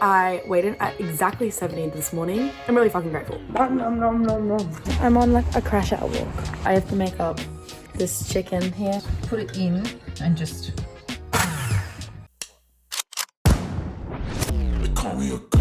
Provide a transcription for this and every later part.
I weighed in at exactly 70 this morning. I'm really fucking grateful. I'm on like a crash out walk. I have to make up this chicken here. Put it in and just... They call me a god.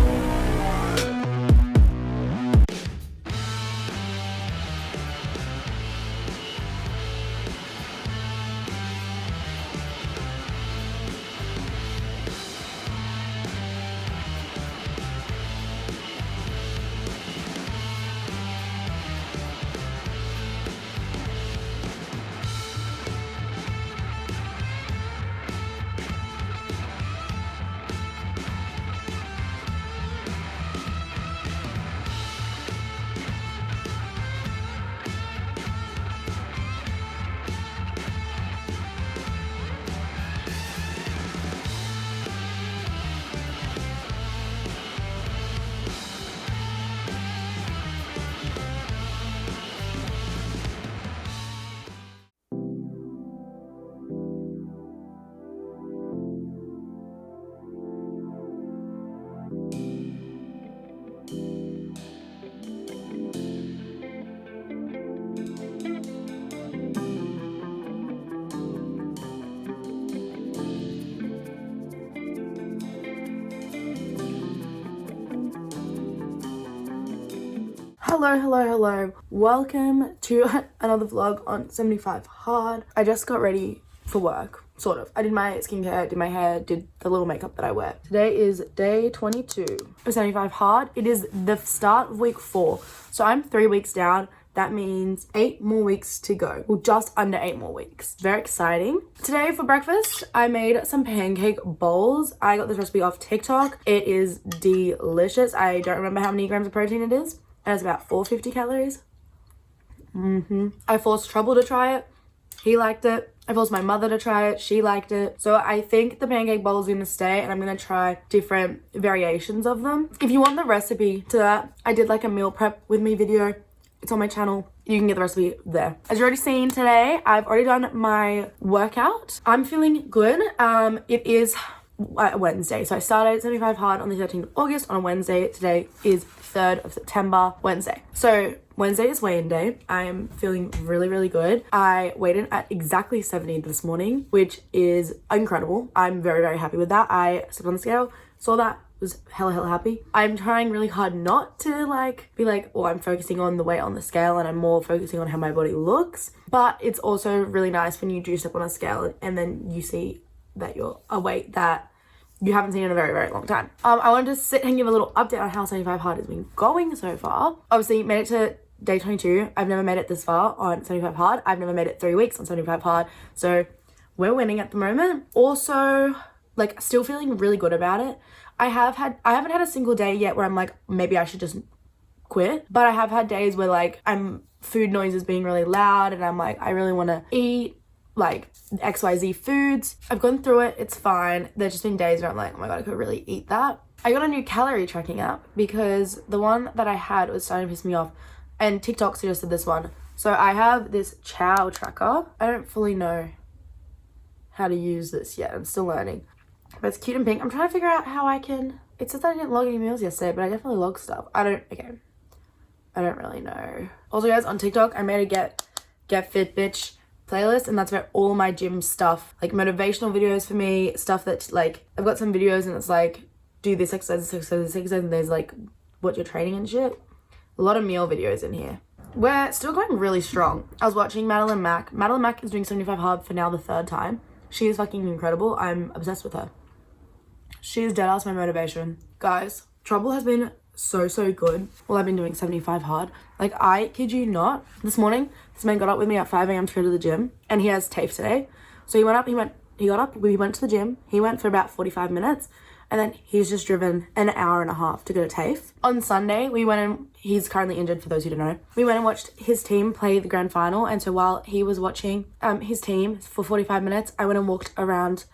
Hello. Welcome to another vlog on 75 Hard. I just got ready for work, sort of. I did my skincare, did my hair, did the little makeup that I wear. Today is day 22 of 75 Hard. It is the start of week 4. So I'm 3 weeks down. That means 8 more weeks to go. Well, just under 8 more weeks. Very exciting. Today for breakfast, I made some pancake bowls. I got this recipe off TikTok. It is delicious. I don't remember how many grams of protein it is. And it's about 450 calories. I forced Trouble to try it. He liked it. I forced my mother to try it. She liked it. So I think the pancake bowl is going to stay, and I'm going to try different variations of them. If you want the recipe to that, I did like a meal prep with me video. It's on my channel. You can get the recipe there. As you've already seen today, I've already done my workout. I'm feeling good. It is Wednesday. So I started 75 Hard on the 13th of August on a Wednesday. Today is 3rd of September, Wednesday. So Wednesday is weigh-in day. I'm feeling really good. I weighed in at exactly 70 this morning, which is incredible. I'm very happy with that. I stepped on the scale, saw that, was hella happy. I'm trying really hard not to be like, oh, I'm focusing on the weight on the scale, and I'm more focusing on how my body looks. But it's also really nice when you do step on a scale and then you see that you're a weight that you haven't seen in a very long time. I wanted to sit and give a little update on how 75 Hard has been going so far. Obviously, made it to day 22. I've never made it this far on 75 Hard. I've never made it 3 weeks on 75 Hard. So we're winning at the moment. Also, still feeling really good about it. I haven't had a single day yet where I'm like, maybe I should just quit. But I have had days where food noises being really loud, and I'm like, I really want to eat XYZ foods. I've gone through it, it's fine. There's just been days where I'm like, oh my god, I could really eat that. I got a new calorie tracking app because the one that I had was starting to piss me off, and TikTok suggested this one. So I have this chow tracker. I don't fully know how to use this yet. I'm still learning. But it's cute and pink. I'm trying to figure out how I can... It says that I didn't log any meals yesterday, but I definitely logged stuff. I don't really know. Also guys, on TikTok, I made a Get Fit Bitch playlist, and that's where all my gym stuff, motivational videos for me, stuff that I've got some videos and it's do this exercise, and there's what you're training and shit. A lot of meal videos in here. We're still going really strong. I was watching Madeline Mack. Madeline Mack is doing 75 Hard for now the 3rd time. She is fucking incredible. I'm obsessed with her. She is dead ass my motivation. Guys, Trouble has been so good. Well, I've been doing 75 Hard. I kid you not. This morning, this man got up with me at 5 a.m. to go to the gym, and he has TAFE today. So he got up, we went to the gym. He went for about 45 minutes, and then he's just driven an hour and a half to go to TAFE. On Sunday, we went and he's currently injured for those who don't know. We went and watched his team play the grand final, and so while he was watching his team for 45 minutes, I went and walked around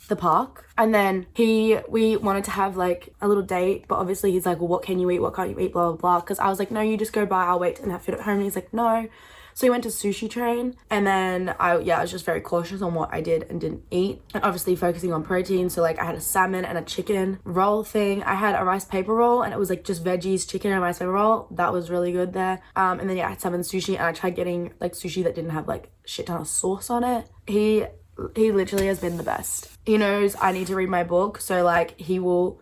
the park, and then we wanted to have a little date, but obviously he's like, well, what can you eat, what can't you eat, blah blah blah, because I was like, no, you just go buy, I'll wait and have food at home, and he's like, no. So we went to Sushi Train, and then I was just very cautious on what I did and didn't eat. And obviously focusing on protein. So like I had a salmon and a chicken roll thing. I had a rice paper roll, and it was like just veggies, chicken and rice paper roll. That was really good there. And then yeah, I had salmon sushi, and I tried getting like sushi that didn't have like shit ton of sauce on it. He literally has been the best. He knows I need to read my book, so like he'll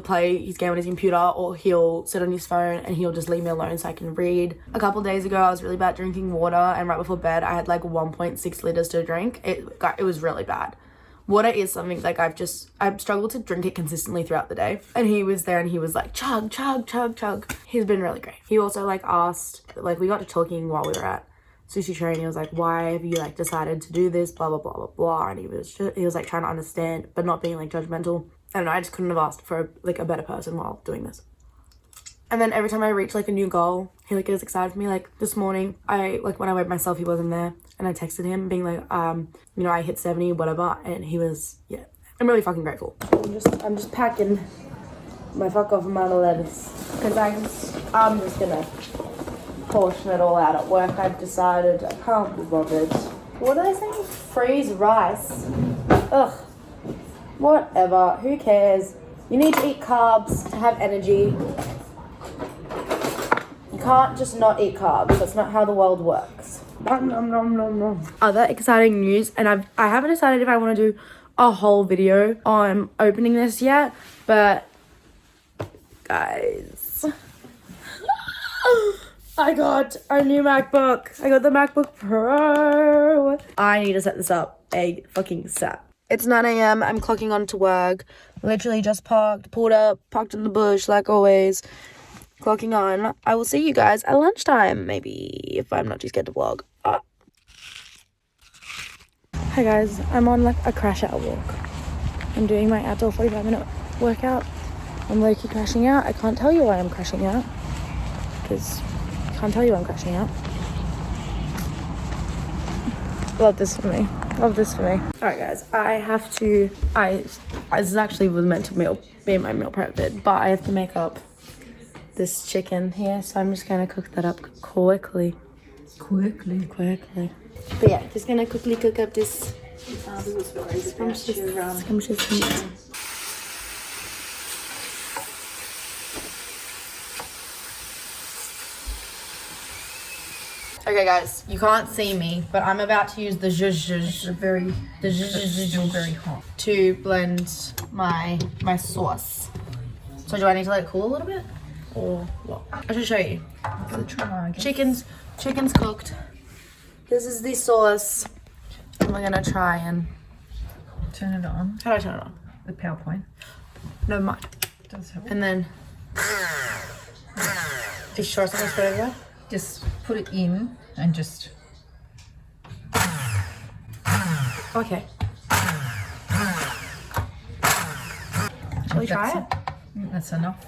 play his game on his computer, or he'll sit on his phone and he'll just leave me alone so I can read. A couple days ago I was really bad drinking water, and right before bed I had like 1.6 liters to drink. It was really bad. Water is something like I've struggled to drink it consistently throughout the day, and he was there and he was like chug chug chug chug. He's been really great. He also like asked, like we got to talking while we were at Sushi Train. He was like, why have you like decided to do this, blah blah blah blah blah, and he was like trying to understand but not being like judgmental. I don't know, I just couldn't have asked for like a better person while doing this. And then every time I reach like a new goal, he like gets excited for me. Like this morning, when I weighed myself, he wasn't there, and I texted him being like, I hit 70, whatever, and he was, yeah. I'm really fucking grateful. I'm just packing my fuck off amount of lettuce, because I'm just gonna portion it all out at work. I've decided I can't be bothered. What are they saying? Freeze rice. Ugh. Whatever. Who cares? You need to eat carbs to have energy. You can't just not eat carbs. That's not how the world works. Other exciting news, and I haven't decided if I want to do a whole video on opening this yet, but guys, I got a new MacBook. I got the MacBook Pro. I need to set this up ASAP. It's 9 a.m. I'm clocking on to work. Literally just pulled up, parked in the bush like always. Clocking on. I will see you guys at lunchtime, maybe, if I'm not too scared to vlog. Hi guys, I'm on like a crash out walk. I'm doing my outdoor 45-minute workout. I'm low-key crashing out. I can't tell you why I'm crashing out, because I can't tell you I'm crashing out. Love this for me. Alright guys, this actually was meant to be my meal prep vid, but I have to make up this chicken here, so I'm just gonna cook that up quickly. But yeah, just gonna quickly cook up this scrumptious meat. Okay guys, you can't see me, but I'm about to use the still very hot to blend my sauce. So do I need to let it cool a little bit, or what? I should show you. Chicken's cooked. This is the sauce. And we're gonna try and turn it on. How do I turn it on? The PowerPoint. No, mine. And then you sure it's not gonna spread everywhere? Just put it in and just. Okay. Shall we try it? That's enough.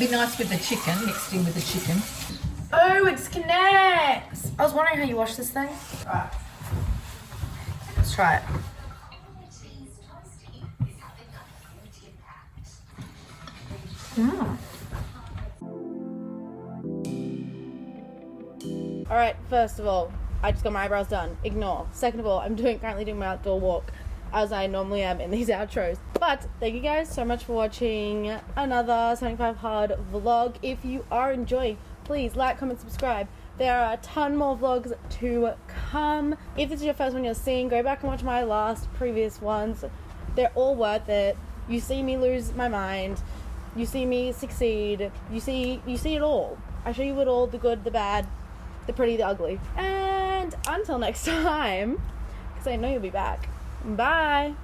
Be nice with the chicken, mixed in with the chicken. Oh, it connects! I was wondering how you wash this thing. Alright. Let's try it. Alright, first of all, I just got my eyebrows done. Ignore. Second of all, I'm currently doing my outdoor walk, as I normally am in these outros. But thank you guys so much for watching another 75 Hard vlog. If you are enjoying, please like, comment, subscribe. There are a ton more vlogs to come. If this is your first one you're seeing, go back and watch my previous ones. They're all worth it. You see me lose my mind. You see me succeed. You see it all. I show you it all, the good, the bad, the pretty, the ugly. And until next time, because I know you'll be back. Bye.